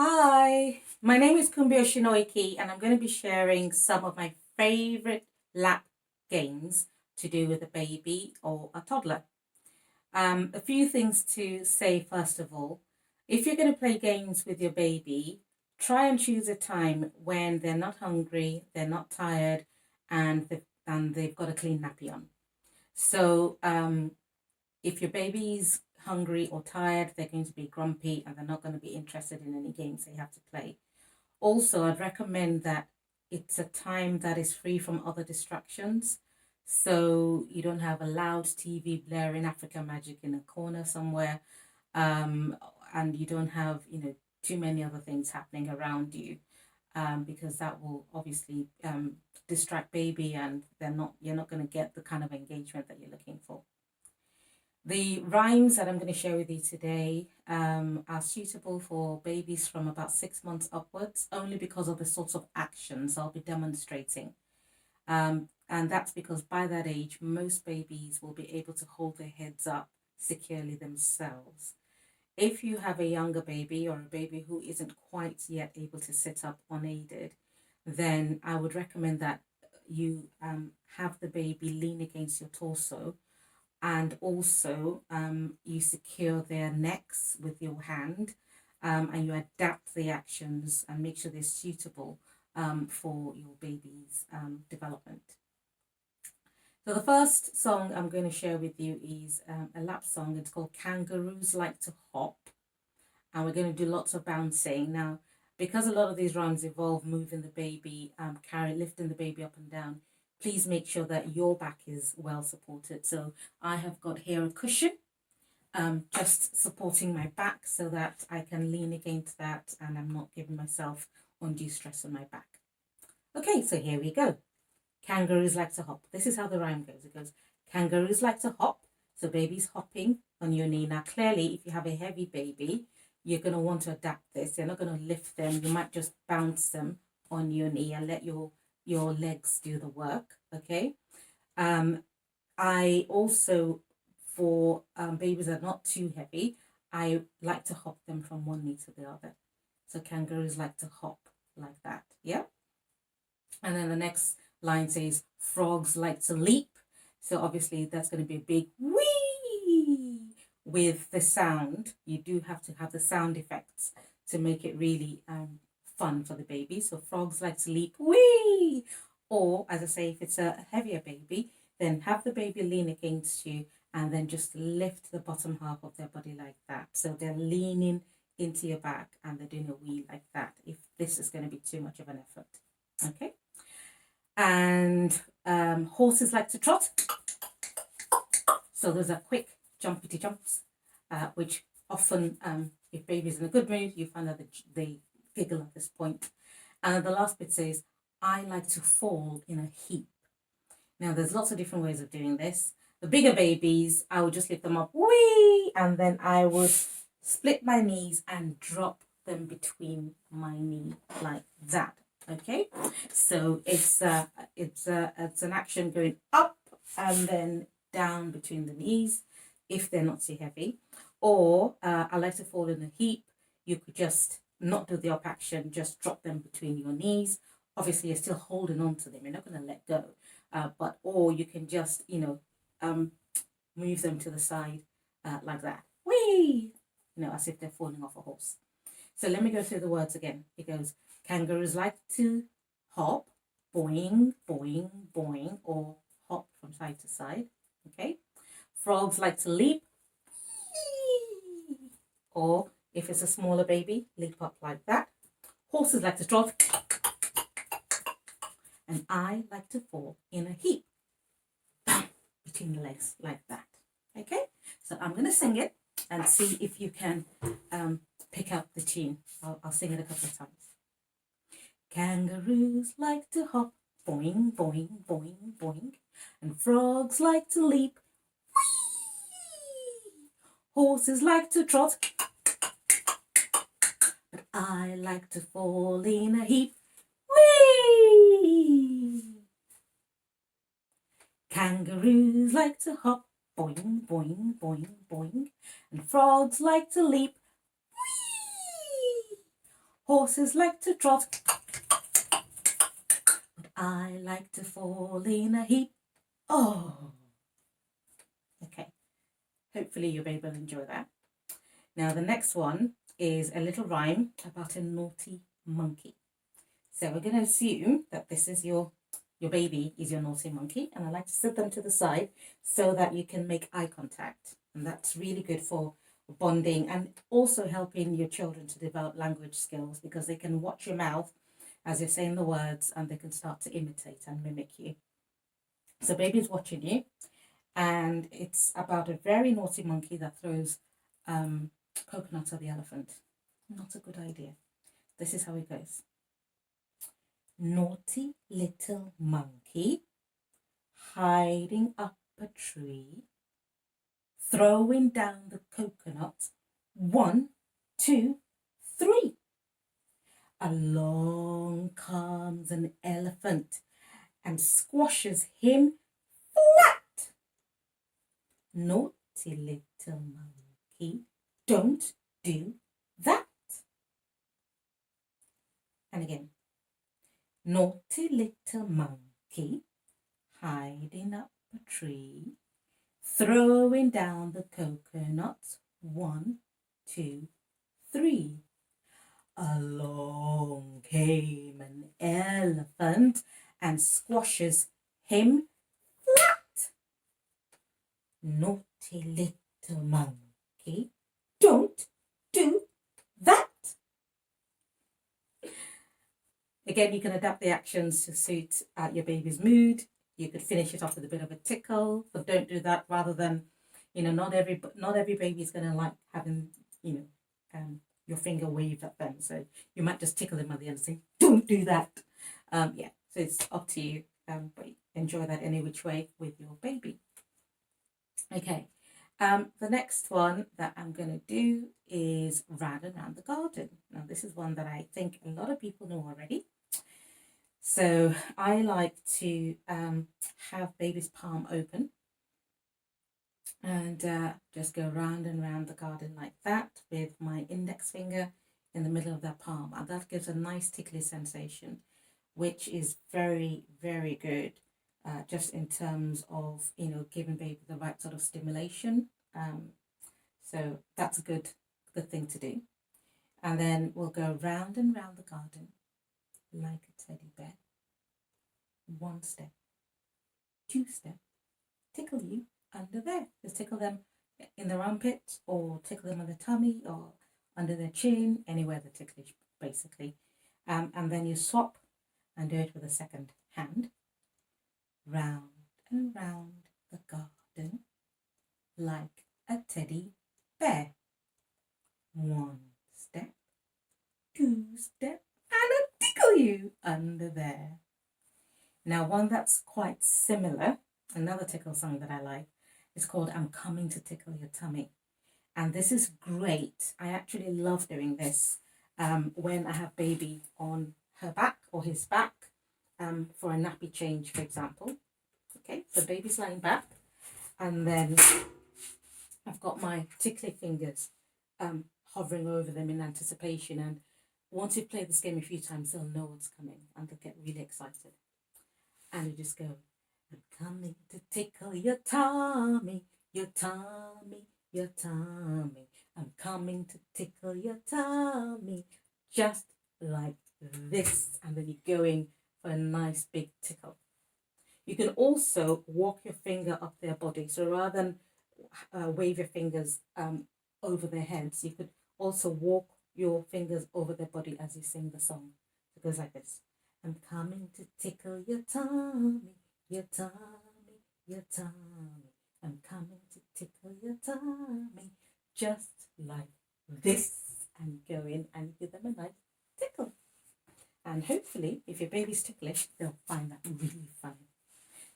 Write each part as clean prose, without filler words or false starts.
Hi, my name is Kumbio Shinoiki, and I'm going to be sharing some of my favorite lap games to do with a baby or a toddler. A few things to say first of all. If you're going to play games with your baby, try and choose a time when they're not hungry, they're not tired, and they've got a clean nappy on. So if your baby's hungry or tired, they're going to be grumpy and they're not going to be interested in any games they have to play. Also, I'd recommend that it's a time that is free from other distractions. So you don't have a loud TV blaring African Magic in a corner somewhere, um, and you don't have, too many other things happening around you, because that will obviously distract baby, and you're not going to get the kind of engagement that you're looking for. The rhymes that I'm going to share with you today are suitable for babies from about 6 months upwards, only because of the sorts of actions I'll be demonstrating. And that's because by that age, most babies will be able to hold their heads up securely themselves. If you have a younger baby or a baby who isn't quite yet able to sit up unaided, then I would recommend that you have the baby lean against your torso, and also you secure their necks with your hand, and you adapt the actions and make sure they're suitable for your baby's development. So the first song I'm going to share with you is a lap song. It's called Kangaroos Like To Hop, and we're going to do lots of bouncing. Now, because a lot of these rhymes involve moving the baby, lifting the baby up and down, please make sure that your back is well supported. So I have got here a cushion, just supporting my back so that I can lean against that and I'm not giving myself undue stress on my back. Okay, so here we go. Kangaroos like to hop. This is how the rhyme goes. It goes, kangaroos like to hop. So baby's hopping on your knee. Now, clearly, if you have a heavy baby, you're going to want to adapt this. You're not going to lift them. You might just bounce them on your knee and let your legs do the work. Okay. Um, I also, for babies that are not too heavy, I like to hop them from one knee to the other. So kangaroos like to hop like that. Yeah. And then the next line says, frogs like to leap. So obviously that's going to be a big wee with the sound. You do have to have the sound effects to make it really fun for the baby. So frogs like to leap wee. Or as I say, if it's a heavier baby, then have the baby lean against you and then just lift the bottom half of their body like that. So they're leaning into your back and they're doing a wee like that, if this is going to be too much of an effort. Okay. And horses like to trot. So those are quick jumpity jumps, which often, if baby's in a good mood, you find that they giggle at this point. And the last bit says, I like to fall in a heap. Now, there's lots of different ways of doing this. The bigger babies, I would just lift them up, wee, and then I would split my knees and drop them between my knee like that. Okay, so it's an action going up and then down between the knees if they're not too heavy. Or I like to fall in a heap. You could just not do the up action, just drop them between your knees. Obviously, you're still holding on to them. You're not going to let go. Or you can just, move them to the side like that. Whee! As if they're falling off a horse. So let me go through the words again. It goes, kangaroos like to hop, boing, boing, boing, or hop from side to side. Okay. Frogs like to leap, or if it's a smaller baby, leap up like that. Horses like to trot, and I like to fall in a heap between the legs like that. Okay. So I'm going to sing it and see if you can pick up the tune. I'll sing it a couple of times. Kangaroos like to hop, boing, boing, boing, boing. And frogs like to leap, whee! Horses like to trot, but I like to fall in a heap, whee! Kangaroos like to hop, boing, boing, boing, boing. And frogs like to leap, whee! Horses like to trot, but I like to fall in a heap. Oh, okay. Hopefully your baby will enjoy that. Now the next one is a little rhyme about a naughty monkey. So we're going to assume that this is your baby is your naughty monkey, and I like to sit them to the side so that you can make eye contact, and that's really good for bonding and also helping your children to develop language skills, because they can watch your mouth as you're saying the words and they can start to imitate and mimic you. So baby's watching you, and it's about a very naughty monkey that throws coconuts at the elephant. Not a good idea. This is how it goes. Naughty little monkey, hiding up a tree, throwing down the coconuts. 1, 2, 3. Along comes an elephant and squashes him flat. Naughty little monkey, don't do that. And again. Naughty little monkey, hiding up a tree, throwing down the coconuts. 1, 2, 3. Along came an elephant and squashes him flat. Naughty little monkey, don't do that. Again, you can adapt the actions to suit your baby's mood. You could finish it off with a bit of a tickle, but don't do that. Rather than, not every baby is going to like having, your finger waved at them. So you might just tickle them at the end and say, "Don't do that." So it's up to you. But enjoy that any which way with your baby. Okay. The next one that I'm going to do is round and round the garden. Now, this is one that I think a lot of people know already. So I like to have baby's palm open and just go round and round the garden like that with my index finger in the middle of their palm. And that gives a nice tickly sensation, which is very, very good. Just in terms of, giving baby the right sort of stimulation. So that's a good thing to do. And then we'll go round and round the garden like a teddy bear. 1 step, 2 step, tickle you under there. Just tickle them in their armpit, or tickle them on the tummy, or under their chin, anywhere the ticklish, basically. And then you swap and do it with a second hand. Round and round the garden like a teddy bear. 1 step, 2 step, and I'll tickle you under there. Now, one that's quite similar, another tickle song that I like, is called "I'm Coming to Tickle Your Tummy." And this is great. I actually love doing this when I have baby on her back or his back for a nappy change, for example. Okay, so baby's lying back, and then I've got my tickly fingers hovering over them in anticipation. And once you've played this game a few times, they'll know what's coming and they'll get really excited. And you just go, "I'm coming to tickle your tummy, your tummy, your tummy. I'm coming to tickle your tummy, just like this." And then you're going for a nice big tickle. You can also walk your finger up their body. So rather than wave your fingers over their heads, you could also walk your fingers over their body as you sing the song. It goes like this. "I'm coming to tickle your tummy, your tummy, your tummy. I'm coming to tickle your tummy, just like this." And go in and give them a nice tickle. And hopefully, if your baby's ticklish, they'll find that really funny.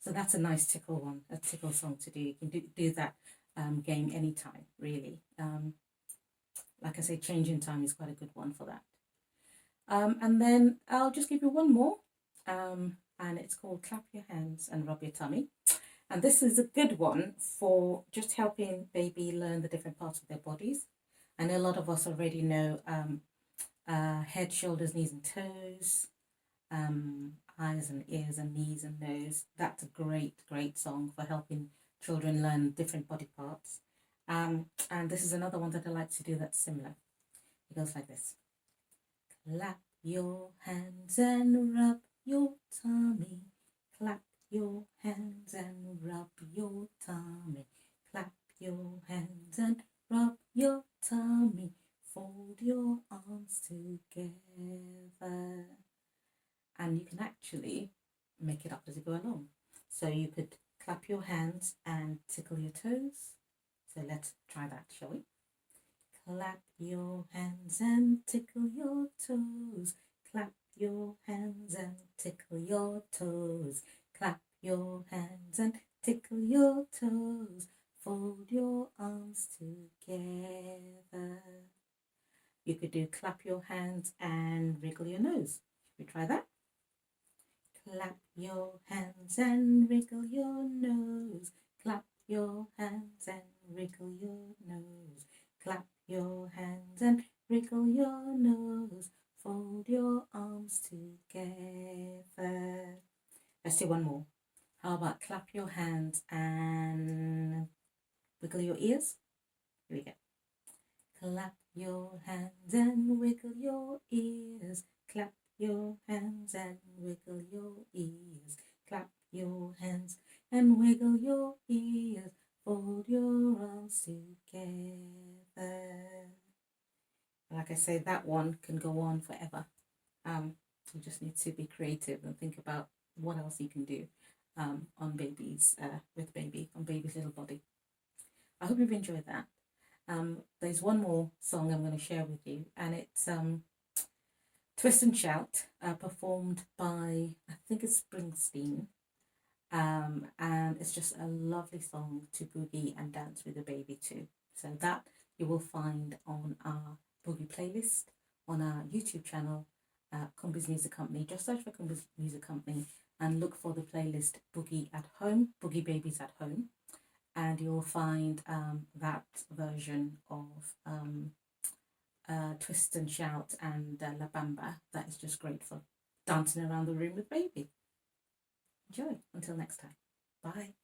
So that's a nice tickle one, a tickle song to do. You can do that game anytime, really. Like I say, changing time is quite a good one for that. And then I'll just give you one more. And it's called "Clap Your Hands and Rub Your Tummy." And this is a good one for just helping baby learn the different parts of their bodies. I know a lot of us already know head, shoulders, knees and toes, eyes and ears and knees and nose. That's a great song for helping children learn different body parts. And this is another one that I like to do that's similar. It goes like this. Clap your hands and rub your tummy. Clap your hands and rub your tummy. Clap your hands and rub your tummy. Fold your arms together. And you can actually make it up as you go along. So you could clap your hands and tickle your toes. So let's try that, shall we? Clap your hands and tickle your toes. Clap your hands and tickle your toes. Clap your hands and tickle your toes. Fold your arms together. You could do clap your hands and wriggle your nose. Should we try that? Clap your hands and wriggle your nose. Clap your hands and wriggle your nose. Clap your hands and wriggle your nose. Fold your arms together. Let's do one more. How about clap your hands and wiggle your ears? Here we go. Clap your hands and wiggle your ears. Clap your hands and wiggle your ears. Clap your hands and wiggle your ears. Fold your arms together. Like I say, that one can go on forever. You just need to be creative and think about what else you can do on babies, with baby, on baby's little body. I hope you've enjoyed that. There's one more song I'm going to share with you, and it's Twist and Shout, performed by, I think it's Springsteen. And it's just a lovely song to boogie and dance with the baby too. So that you will find on our boogie playlist on our YouTube channel, Kumbi's Music Company. Just search for Kumbi's Music Company and look for the playlist Boogie at Home, Boogie Babies at Home, and you'll find that version of Twist and Shout and La Bamba. That is just great for dancing around the room with baby. Enjoy. Until next time. Bye.